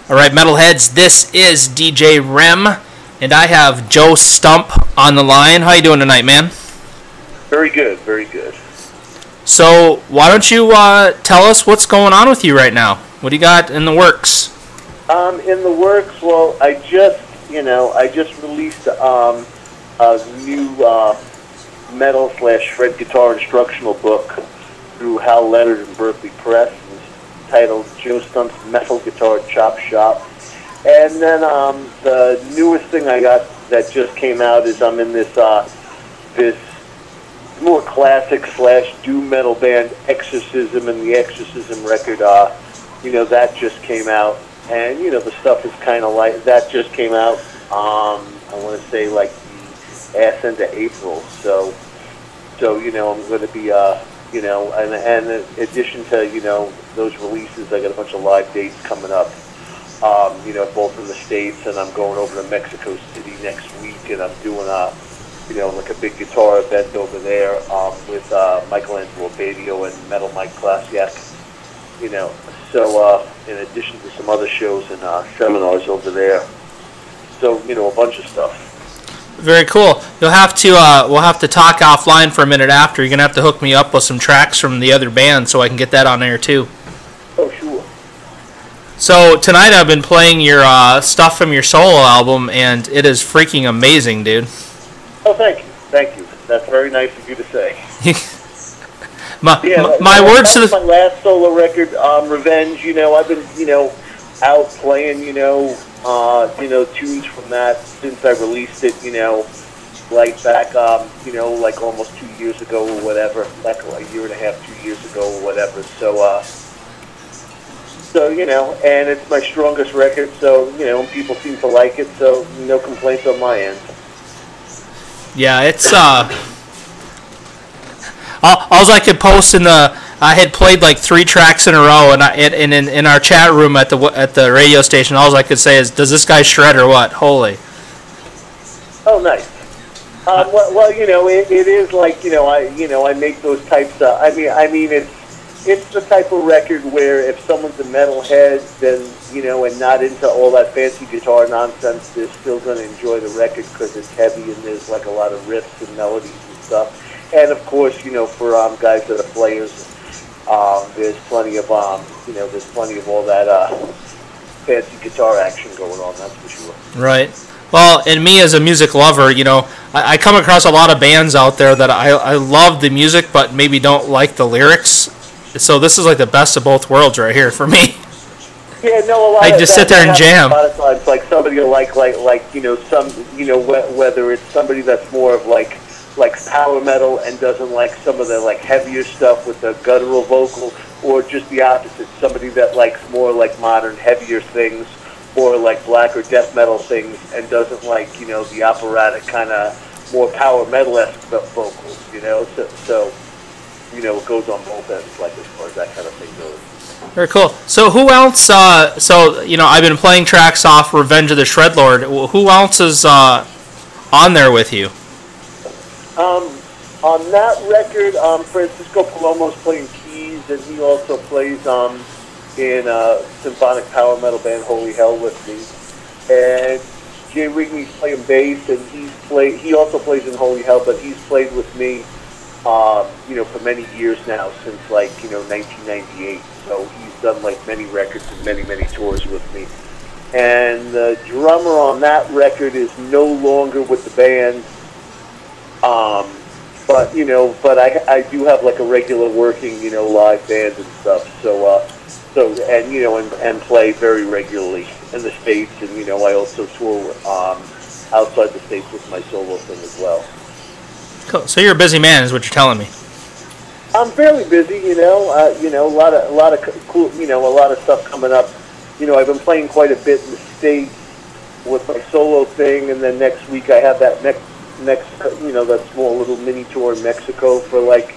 All right, metalheads, this is DJ REM, and I have Joe Stump on the line. How you doing tonight, man? Very good, very good. So, why don't you tell us what's going on with you right now? What do you got in the works? In the works, well, I just released a new metal / shred guitar instructional book through Hal Leonard and Berkeley Press. It's titled Joe Stump's Metal Guitar Chop Shop. And then the newest thing I got that just came out is I'm in this more classic / doom metal band Exorcism, and the Exorcism record, that just came out. And, the stuff is kind of like, that just came out, I want to say like the ass end of April. So I'm going to be, and in addition to, those releases, I got a bunch of live dates coming up, both in the States, and I'm going over to Mexico City next week, and I'm doing like a big guitar event over there with Michelangelo Badio and Metal Mike Klasiak. So in addition to some other shows and seminars over there. So, a bunch of stuff. Very cool. You'll have to we'll have to talk offline for a minute after. You're gonna have to hook me up with some tracks from the other band so I can get that on air too. Oh, sure. So tonight I've been playing your stuff from your solo album, and it is freaking amazing, dude. Oh, thank you. Thank you. That's very nice of you to say. my words to the... my last solo record, Revenge. I've been, out playing, tunes from that since I released it, like back, like almost 2 years ago or whatever, like a year and a half, 2 years ago or whatever. So, and it's my strongest record, so, people seem to like it, so no complaints on my end. Yeah, it's all I could post I had played like 3 tracks in a row, and in our chat room at the radio station, all I could say is, "Does this guy shred or what?" Holy. Oh, nice. Well, it is like I make those types of. I mean, it's the type of record where if someone's a metalhead, then and not into all that fancy guitar nonsense, they're still going to enjoy the record because it's heavy and there's like a lot of riffs and melodies and stuff. And of course, for guys that are players, there's plenty of there's plenty of all that fancy guitar action going on. That's for sure. Right. Well, and me as a music lover, I come across a lot of bands out there that I love the music, but maybe don't like the lyrics. So this is like the best of both worlds right here for me. Yeah, no, I just sit there and jam. A lot of times, like somebody will like some whether it's somebody that's more of like power metal and doesn't like some of the like heavier stuff with the guttural vocal, or just the opposite, somebody that likes more like modern heavier things, or like black or death metal things, and doesn't like the operatic kind of more power metal-esque vocals. So it goes on both ends, like as far as that kind of thing goes. Very cool. So who else? I've been playing tracks off Revenge of the Shredlord. Who else is on there with you? On that record, Francisco Palomo's playing keys, and he also plays in symphonic power metal band Holy Hell with me. And Jay Rigney's playing bass, and he also plays in Holy Hell, but he's played with me, for many years now, since 1998. So he's done like many records and many tours with me. And the drummer on that record is no longer with the band. But I do have like a regular working, live band and stuff. And play very regularly in the States, and I also tour outside the States with my solo thing as well. Cool. So you're a busy man, is what you're telling me. I'm fairly busy, a lot of cool, a lot of stuff coming up. I've been playing quite a bit in the States with my solo thing, and then next week I have that next that small little mini tour in Mexico for like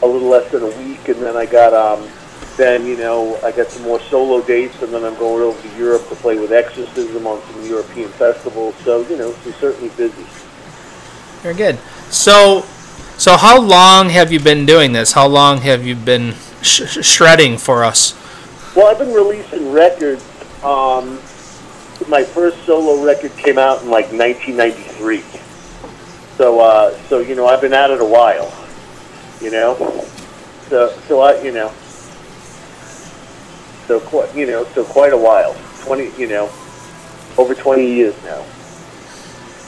a little less than a week, and then I got I got some more solo dates, and then I'm going over to Europe to play with Exorcism on some European festivals. So so certainly busy. Very good. So how long have you been doing this? How long have you been shredding for us? Well, I've been releasing records My first solo record came out in like 1993. So you know, I've been at it a while. You know, so I, you know, so quite a while. 20, you know, over 20 years now.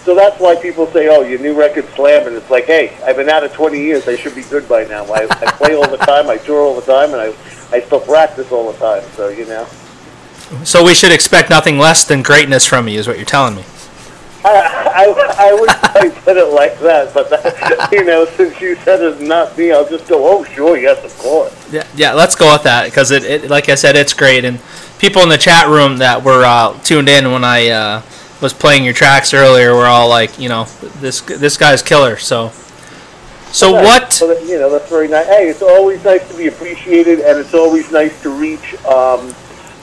So that's why people say, "Oh, your new record's slamming." It's like, hey, I've been at it 20 years. I should be good by now. I play all the time. I tour all the time, and I still practice all the time. So you know. So we should expect nothing less than greatness from you, is what you're telling me. I would quite put it like that, but that, you know, since you said it's not me, I'll just go, oh, sure, yes, of course. Yeah, let's go with that, because it like I said, it's great. And people in the chat room that were tuned in when I was playing your tracks earlier were all like, you know, this guy's killer. So Yeah, what? so that, you know, that's very nice. Hey, it's always nice to be appreciated, and it's always nice to reach.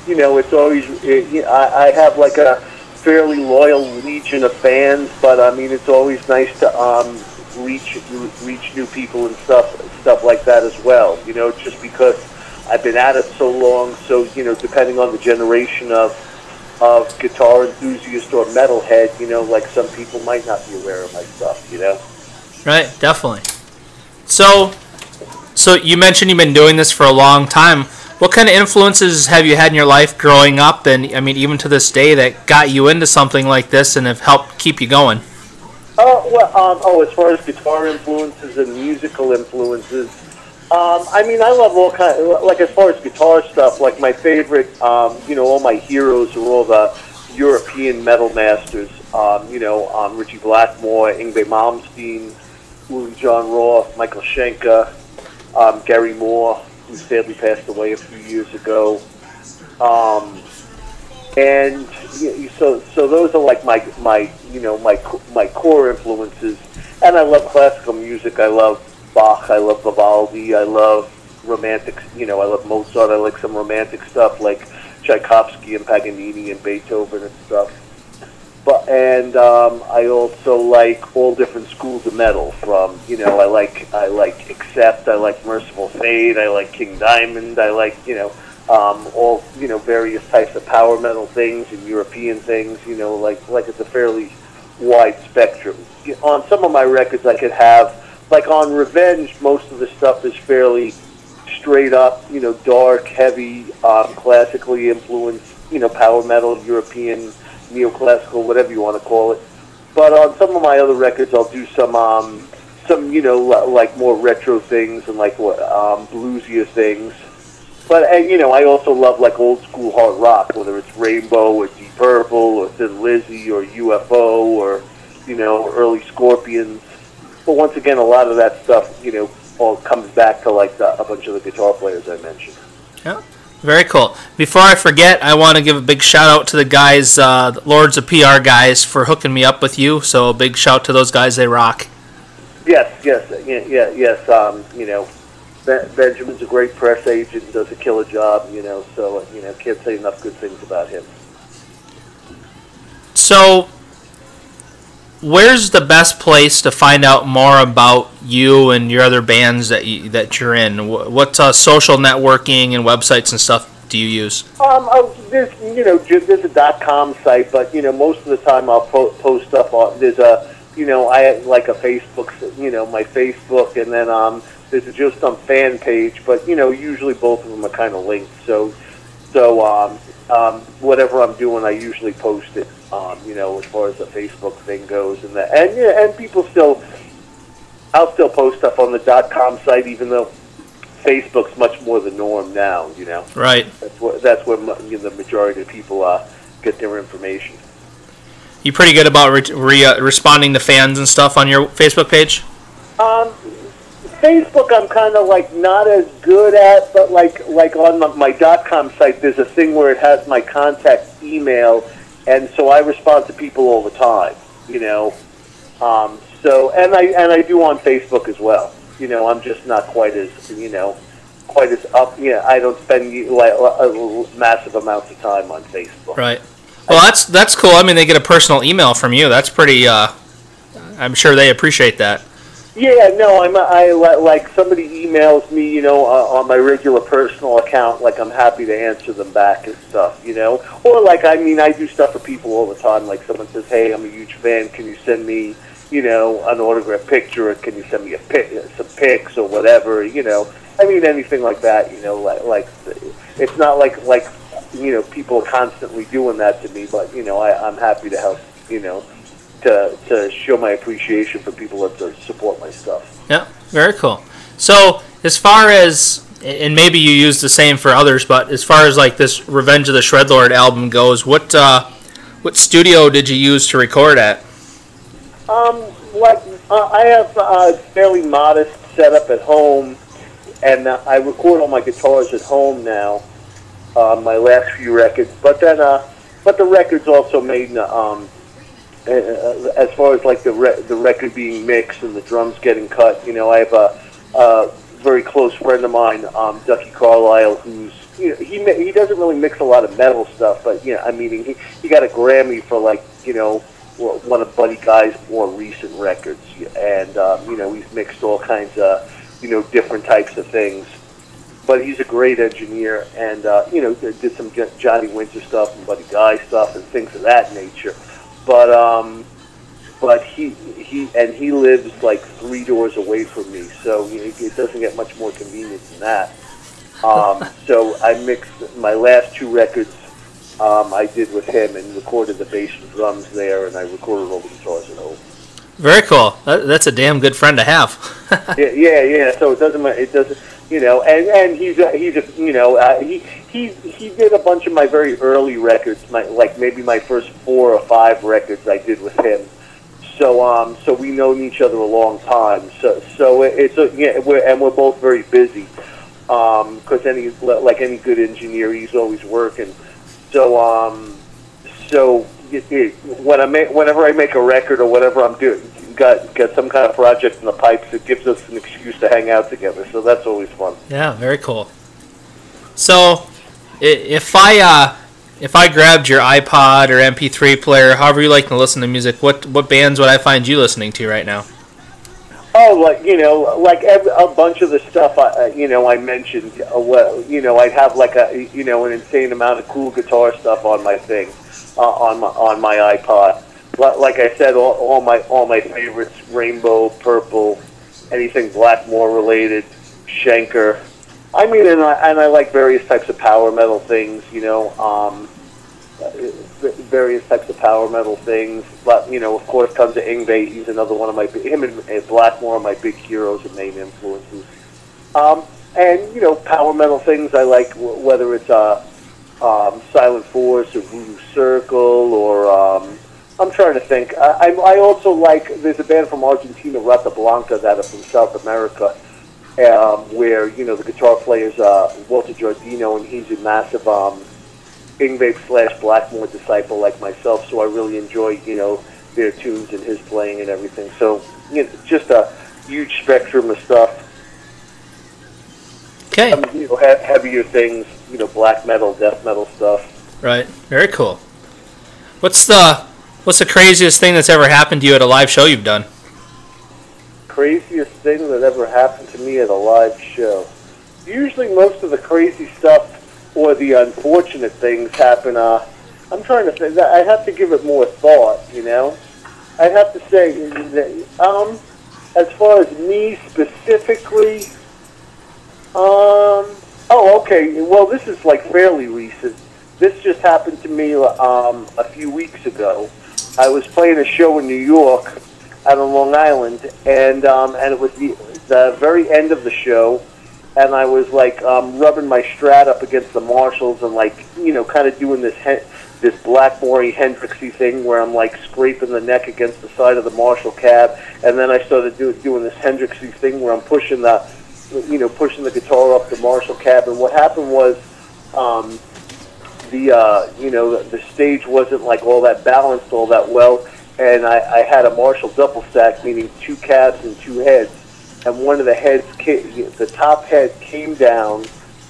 You know, it's always. I have like a fairly loyal legion of fans, but I mean, it's always nice to reach new people and stuff like that as well. You know, just because I've been at it so long, so you know, depending on the generation of guitar enthusiast or metalhead, you know, like some people might not be aware of my stuff. You know. Right, definitely. So you mentioned you've been doing this for a long time. What kind of influences have you had in your life growing up, and I mean even to this day, that got you into something like this and have helped keep you going? As far as guitar influences and musical influences, I mean I love all kind. Like as far as guitar stuff, like my favorite, you know, all my heroes are all the European metal masters. You know, Richie Blackmore, Yngwie Malmsteen, Uli John Roth, Michael Schenker, Gary Moore, who sadly passed away a few years ago, and so those are like my you know my core influences. And I love classical music. I love Bach. I love Vivaldi. I love romantic. You know, I love Mozart. I like some romantic stuff like Tchaikovsky and Paganini and Beethoven and stuff. And I also like all different schools of metal. From, you know, I like Accept, I like Merciful Fate, I like King Diamond, I like, you know, all, you know, various types of power metal things and European things. You know, like it's a fairly wide spectrum. On some of my records, I could have, like on Revenge, most of the stuff is fairly straight up, you know, dark, heavy, classically influenced, you know, power metal, European, neoclassical, whatever you want to call it. But on some of my other records, I'll do some you know, like more retro things and like bluesier things. But and, you know, I also love like old school hard rock, whether it's Rainbow or Deep Purple or Thin Lizzy or UFO or, you know, early Scorpions. But once again, a lot of that stuff, you know, all comes back to like a bunch of the guitar players I mentioned. Yeah. Very cool. Before I forget, I want to give a big shout out to the guys, Lords of PR guys, for hooking me up with you. So a big shout to those guys. They rock. Yes. You know, Benjamin's a great press agent, does a killer job. You know, so you know, can't say enough good things about him. So, where's the best place to find out more about you and your other bands that you're in? What social networking and websites and stuff do you use? There's a .com site, but you know, most of the time I'll post stuff on. There's a, you know, I have like a Facebook, you know, my Facebook, and then there's a Joe Stump fan page, but you know, usually both of them are kind of linked. So whatever I'm doing, I usually post it. You know, as far as the Facebook thing goes, and people still, I'll still post stuff on the .com site, even though Facebook's much more the norm now. You know, right? That's where you know, the majority of people get their information. You pretty good about responding to fans and stuff on your Facebook page? Facebook, I'm kind of like not as good at, but like on my .com site, there's a thing where it has my contact email. And so I respond to people all the time, you know. So and I do on Facebook as well. You know, I'm just not quite as up. You know, I don't spend like massive amounts of time on Facebook. Right. Well, that's cool. I mean, they get a personal email from you. That's pretty. I'm sure they appreciate that. Yeah, no, like somebody emails me, on my regular personal account, like I'm happy to answer them back and stuff, or like I do stuff for people all the time. Like someone says, "Hey, I'm a huge fan. Can you send me, an autographed picture? Or can you send me some pics or whatever?" Anything like that. Like it's not like people are constantly doing that to me, but I'm happy to help. To show my appreciation for people that support my stuff. Yeah, very cool. So as far as, and maybe you use the same for others, but as far as like this Revenge of the Shredlord album goes, what studio did you use to record at? I have a fairly modest setup at home, and I record all my guitars at home now. My last few records, but the records also made. As far as like the record being mixed and the drums getting cut, I have a very close friend of mine, Ducky Carlisle, who's he doesn't really mix a lot of metal stuff, but he got a Grammy for like one of Buddy Guy's more recent records, and he's mixed all kinds of different types of things. But he's a great engineer, and did some Johnny Winter stuff and Buddy Guy stuff and things of that nature. But he lives like 3 doors away from me, so it doesn't get much more convenient than that. So I mixed my last 2 records. I did with him and recorded the bass and drums there, and I recorded all the guitars at home. Very cool. That's a damn good friend to have. yeah. So it doesn't matter. It doesn't. And he did a bunch of my very early records, maybe my first 4 or 5 records I did with him. So we've known each other a long time. So we're both very busy. Because any good engineer, he's always working. Whenever I make a record or whatever I'm doing, got some kind of project in the pipes, it gives us an excuse to hang out together. So that's always fun. Yeah, very cool. So if I grabbed your iPod or MP3 player, however you like to listen to music, what bands would I find you listening to right now? Oh, a bunch of the stuff I mentioned. I'd have like an insane amount of cool guitar stuff on my thing, on my iPod. Like I said, all my favorites: Rainbow, Purple, anything Blackmore related, Schenker. And I like various types of power metal things. Various types of power metal things. But of course, comes to Yngwie. He's another one of him and Blackmore are my big heroes and main influences. And power metal things I like, whether it's Silent Force or Voodoo Circle or I'm trying to think. I also like, there's a band from Argentina, Rata Blanca, that are from South America, where the guitar player is Walter Giardino, and he's a massive Yngwie / Blackmore disciple like myself, so I really enjoy their tunes and his playing and everything. So just a huge spectrum of stuff. Okay. Heavier things, black metal, death metal stuff. Right. Very cool. What's the craziest thing that's ever happened to you at a live show you've done? Craziest thing that ever happened to me at a live show. Usually most of the crazy stuff or the unfortunate things happen, I'm trying to think, I have to give it more thought, I'd have to say, that, as far as me specifically, okay, well, this is like fairly recent. This just happened to me a few weeks ago. I was playing a show in New York out on Long Island, and it was the very end of the show, and I was rubbing my Strat up against the Marshalls and kind of doing this Blackmore-y Hendrixy thing where I'm scraping the neck against the side of the Marshall cab, and then I started doing this Hendrixy thing where I'm pushing the guitar up the Marshall cab, and what happened was the stage wasn't all that balanced all that well, and I had a Marshall double stack, meaning 2 cabs and 2 heads, and one of the heads, the top head came down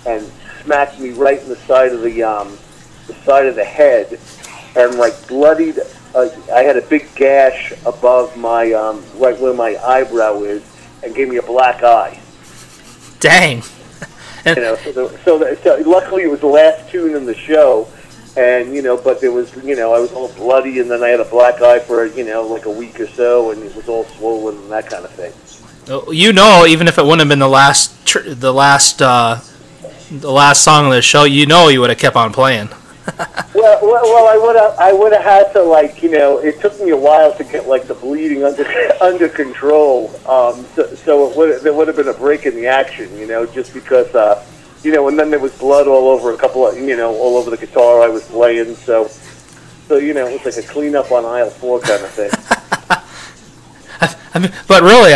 and smacked me right in the side of the head, and bloodied. I had a big gash above my right where my eyebrow is, and gave me a black eye. Dang. You know, so luckily it was the last tune in the show, and but there was I was all bloody, and then I had a black eye for like a week or so, and it was all swollen and that kind of thing. Even if it wouldn't have been the last song of the show, you would have kept on playing. Well, I would have had to it took me a while to get the bleeding under control. So there would have been a break in the action, just because and then there was blood all over all over the guitar I was playing. So it was like a cleanup on aisle 4 kind of thing. But really,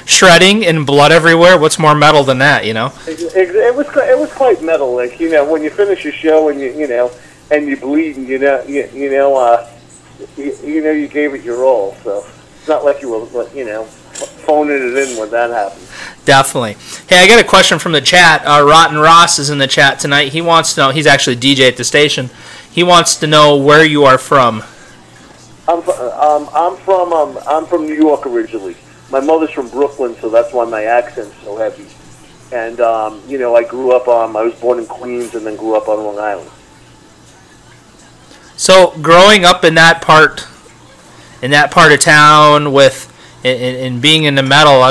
shredding and blood everywhere. What's more metal than that? It was quite metal. When you finish a show and and you bleed, and you gave it your all. So it's not like you were phoning it in when that happened. Definitely. Hey, I got a question from the chat. Rotten Ross is in the chat tonight. He wants to know. He's actually a DJ at the station. He wants to know where you are from. I'm from New York originally. My mother's from Brooklyn, so that's why my accent's so heavy. And I grew up I was born in Queens and then grew up on Long Island. So growing up in that part of town and being into metal,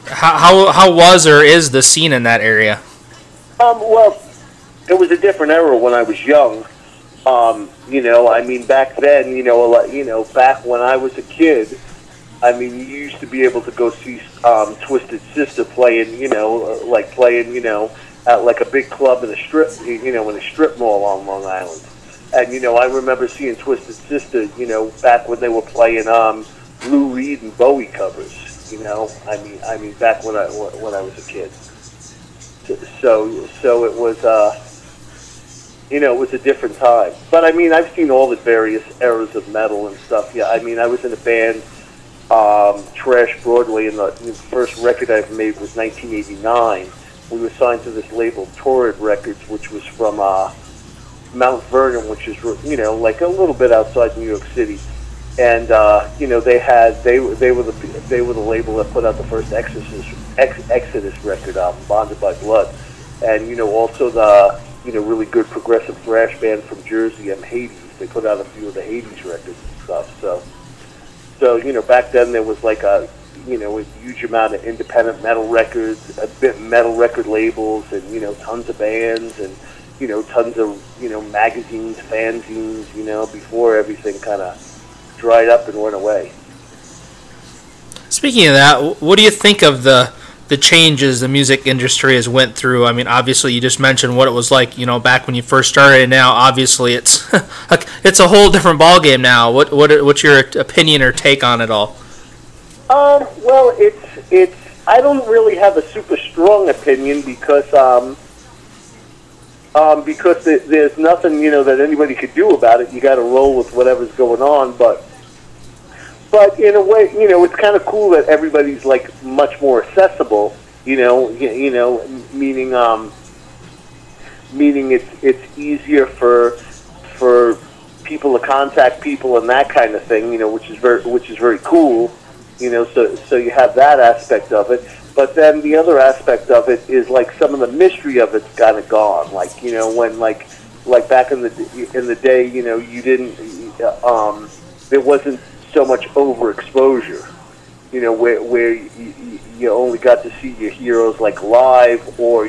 how was or is the scene in that area? Well, it was a different era when I was young. Back then, back when I was a kid, you used to be able to go see Twisted Sister playing, at a big club in a strip mall on Long Island. And, I remember seeing Twisted Sister, back when they were playing Lou Reed and Bowie covers, back when I was a kid. So it was, it was a different time. But, I've seen all the various eras of metal and stuff. Yeah, I was in a band, Trash Broadway, and the first record I ever made was 1989. We were signed to this label, Torrid Records, which was from Mount Vernon, which is, a little bit outside New York City. And, they were the label that put out the first Exodus record album, Bonded by Blood. And, also the really good progressive thrash band from Jersey, Hades. They put out a few of the Hades records and stuff. So back then there was a huge amount of independent metal records, metal record labels, and tons of bands, and tons of magazines, fanzines. Before everything kind of dried up and went away. Speaking of that, what do you think of the changes the music industry has went through? Obviously you just mentioned what it was like, back when you first started, and now obviously it's it's a whole different ballgame now. What's your opinion or take on it all? Well, it's I don't really have a super strong opinion because there's nothing that anybody could do about it. You got to roll with whatever's going on, but in a way, it's kind of cool that everybody's much more accessible. Meaning it's easier for people to contact people and that kind of thing. Which is very cool. So you have that aspect of it. But then the other aspect of it is some of the mystery of it's kind of gone. When back in the day, you didn't there wasn't so much overexposure, where you only got to see your heroes live, or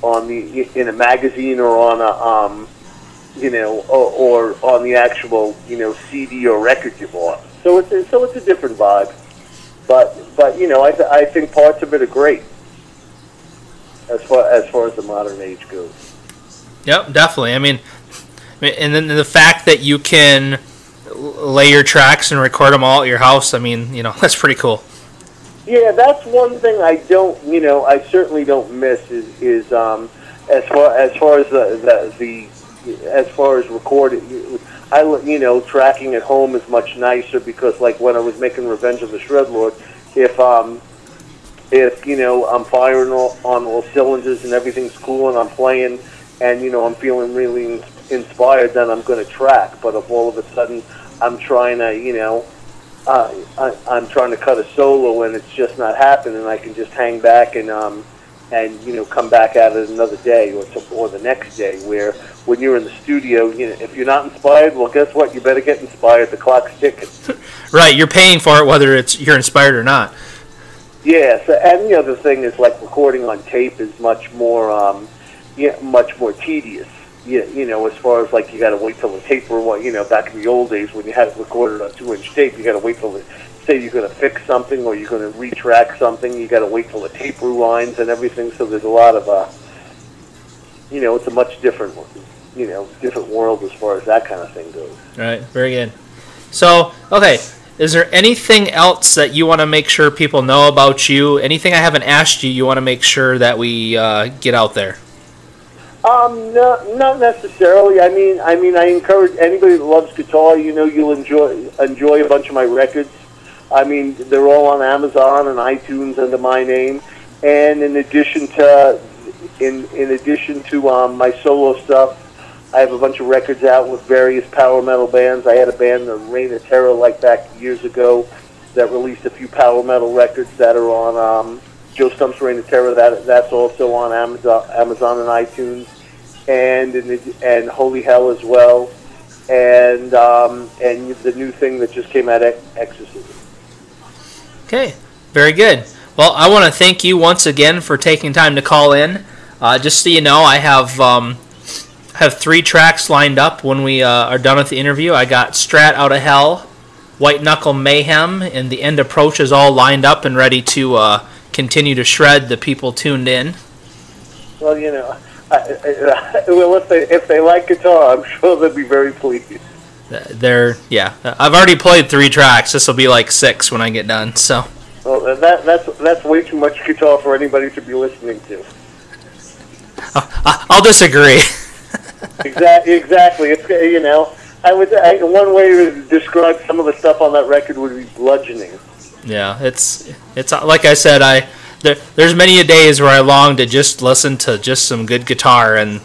on in a magazine, or on a or on the actual CD or record you bought. So it's a different vibe, but I think parts of it are great as far as the modern age goes. Yep, definitely. And then the fact that you can lay your tracks and record them all at your house, that's pretty cool. Yeah, that's one thing I don't, I certainly don't miss is as far as recording. Tracking at home is much nicer because, when I was making Revenge of the Shredlord, if I'm firing on all cylinders and everything's cool and I'm playing and I'm feeling really inspired, then I'm going to track. But if all of a sudden I'm trying to I'm trying to cut a solo and it's just not happening. I can just hang back and come back at it another day or the next day. Where when you're in the studio, if you're not inspired, well, guess what? You better get inspired. The clock's ticking. Right, you're paying for it whether you're inspired or not. Yeah, and the other thing is like recording on tape is much more tedious. As far as like you got to wait till the tape back in the old days when you had it recorded on 2-inch tape, you got to wait till say you're going to fix something or you're going to retrack something, you got to wait till the tape rewinds and everything. So there's a lot of it's a much different different world as far as that kind of thing goes. Right, very good. So, okay, is there anything else that you want to make sure people know about you? Anything I haven't asked you want to make sure that we get out there? No, not necessarily. I mean, I encourage anybody that loves guitar. You'll enjoy a bunch of my records. I mean, they're all on Amazon and iTunes under my name. And in addition to my solo stuff, I have a bunch of records out with various power metal bands. I had a band, the Reign of Terror, like back years ago, that released a few power metal records that are on Joe Stump's Reign of Terror. That's also on Amazon and iTunes, and Holy Hell as well, and the new thing that just came out, Exorcism. Okay, very good. Well, I want to thank you once again for taking time to call in. Just so you know, I have 3 tracks lined up when we are done with the interview. I got Strat Out of Hell, White Knuckle Mayhem, and The End Approach is all lined up and ready to continue to shred the people tuned in. Well, if they like guitar, I'm sure they'll be very pleased. I've already played 3 tracks. This will be like 6 when I get done. So. Well, that's way too much guitar for anybody to be listening to. I'll disagree. Exactly. It's one way to describe some of the stuff on that record would be bludgeoning. Yeah, it's like I said, there's many a days where I long to just listen to just some good guitar, and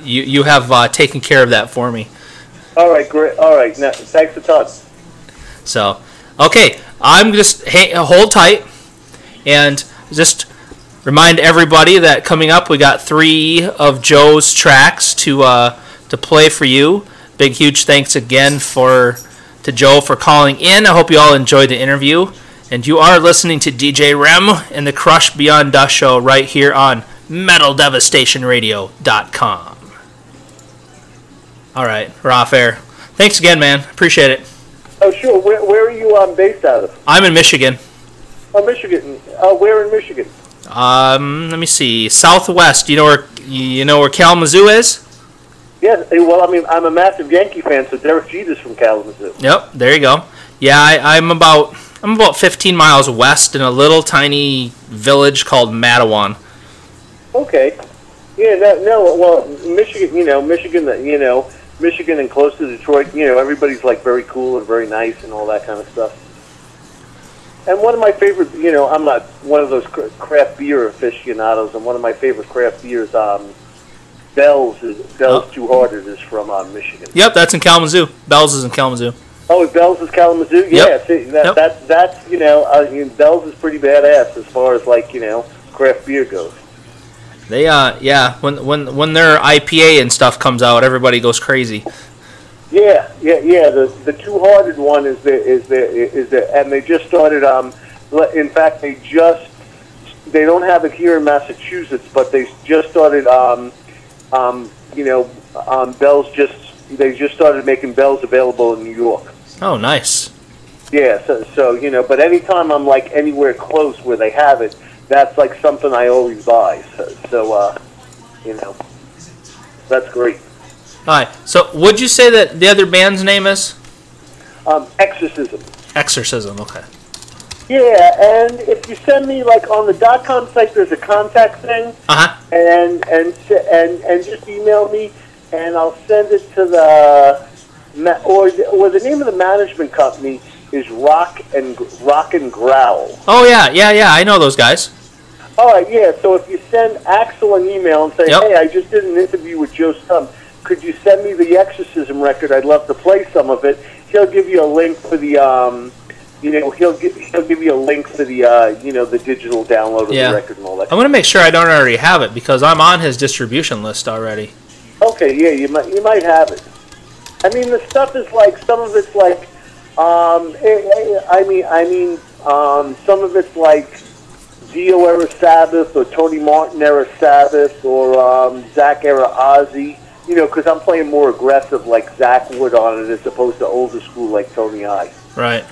you have taken care of that for me. All right, great. All right, now, thanks a ton. So, okay, I'm just hold tight, and just remind everybody that coming up we got 3 of Joe's tracks to play for you. Big huge thanks again to Joe for calling in. I hope you all enjoyed the interview. And you are listening to DJ Rem and the Crush Beyond Dust show right here on MetalDevastationRadio.com. All right, we're off air. Thanks again, man. Appreciate it. Oh, sure. Where are you based out of? I'm in Michigan. Oh, Michigan. Where in Michigan? Let me see. Southwest. You know where Kalamazoo is? Yeah. Well, I mean, I'm a massive Yankee fan, so Derek Jeter's from Kalamazoo. Yep. There you go. Yeah, I'm about 15 miles west in a little tiny village called Mattawan. Okay. Yeah. No. Well, Michigan and close to Detroit. Everybody's like very cool and very nice and all that kind of stuff. And one of my favorite, I'm not one of those craft beer aficionados, and one of my favorite craft beers, Bell's Two Hearted is from Michigan. Yep, that's in Kalamazoo. Bell's is in Kalamazoo. Oh, Bell's is Kalamazoo? Yeah, yep. See, that's Bell's is pretty badass as far as craft beer goes. They when their IPA and stuff comes out, everybody goes crazy. Yeah. The Two-Hearted one is there, and they just started. In fact, they don't have it here in Massachusetts, but they just started. Bell's they just started making Bell's available in New York. Oh, nice. Yeah, so but anytime I'm anywhere close where they have it, that's something I always buy. So that's great. All right. So, would you say that the other band's name is? Exorcism. Exorcism. Okay. Yeah, and if you send me on the .com site, there's a contact thing. And just email me, and I'll send it to the or the name of the management company is Rock and Growl. Oh yeah, I know those guys. All right, yeah. So if you send Axel an email and say, hey, I just did an interview with Joe Stump. Could you send me the Exorcism record? I'd love to play some of it. He'll give you a link for the he'll give you a link to the the digital download of the record and all that. I'm gonna make sure I don't already have it because I'm on his distribution list already. Okay, yeah, you might have it. I mean, the stuff is like, some of it's like, some of it's like Dio era Sabbath or Tony Martin era Sabbath or Zach era Ozzy. Because I'm playing more aggressive like Zach would on it as opposed to older school like Tony I. Right.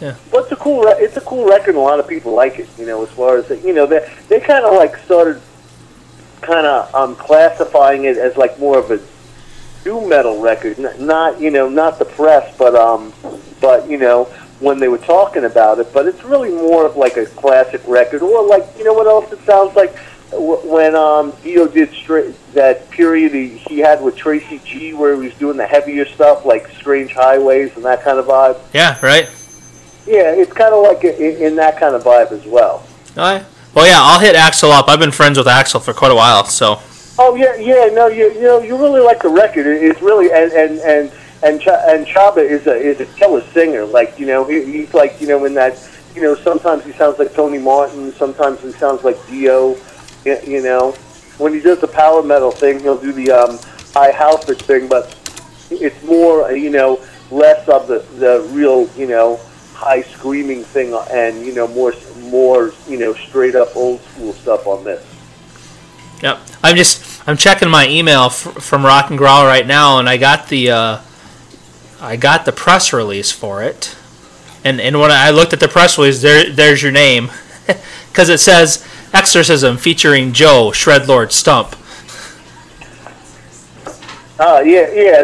Yeah. But it's a cool record and a lot of people like it, as far as, they kind of like started kind of classifying it as like more of a doom metal record, not the press, but when they were talking about it, but it's really more of like a classic record, or like, what else it sounds like? When Dio did that period he had with Tracy G, where he was doing the heavier stuff like Strange Highways and that kind of vibe. Yeah, right. Yeah, it's kind of like in that kind of vibe as well. All right. Well, yeah, I'll hit Axl up. I've been friends with Axl for quite a while, so. Oh yeah. No, you really like the record. It's really and Chaba is a killer singer. Like he's like in that sometimes he sounds like Tony Martin, sometimes he sounds like Dio. When he does the power metal thing, he'll do the high Halford thing, but it's more, less of the real, high screaming thing, and more, straight up old school stuff on this. Yep, I'm checking my email from Rock and Growl right now, and I got the press release for it, and when I looked at the press release, there's your name, because it says Exorcism featuring Joe Shredlord Stump. Yeah.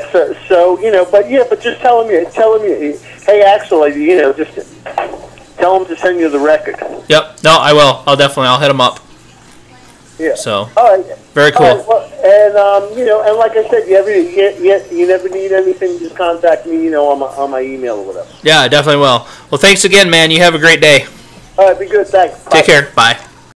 So but just tell him, hey Axl, just tell him to send you the record. Yep. No, I will. I'll hit him up. Yeah. So. All right. Very cool. All right, well, and and like I said, you never need anything, just contact me, on my email or whatever. Yeah, I definitely will. Well, thanks again, man. You have a great day. All right, be good. Thanks. Bye. Take care. Bye.